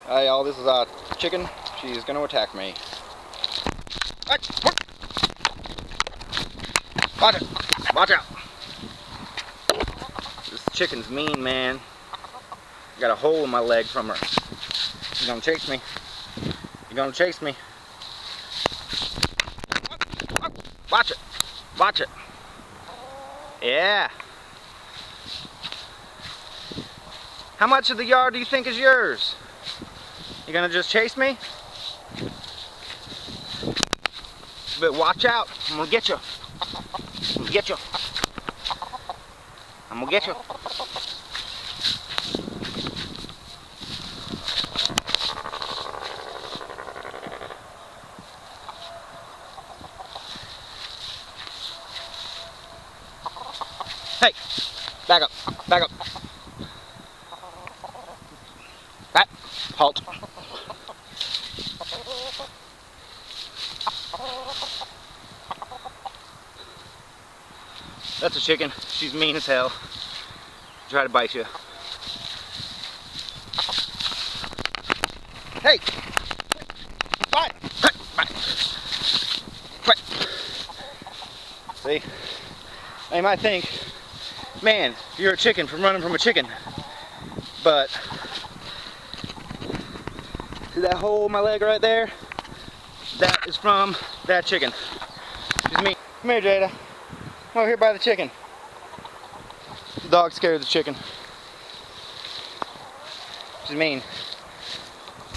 Hey y'all, this is our chicken. She's gonna attack me. Hey, watch it! Watch out! This chicken's mean, man. Got a hole in my leg from her. She's gonna chase me. You're gonna chase me. Watch it! Watch it! Yeah! How much of the yard do you think is yours? You gonna just chase me? But watch out, I'm gonna get you. I'm gonna get you. I'm gonna get you. Hey, back up, back up. Right, halt. That's a chicken. She's mean as hell. Try to bite you. Hey! Bite! Bite! Bite! See? They might think, man, you're a chicken from running from a chicken. But, see that hole in my leg right there? That is from that chicken. She's mean. Come here, Jada. Come over here by the chicken. The dog scared the chicken. She's mean.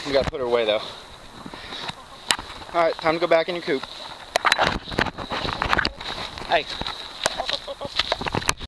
We gotta put her away though. Alright, time to go back in your coop. Hey.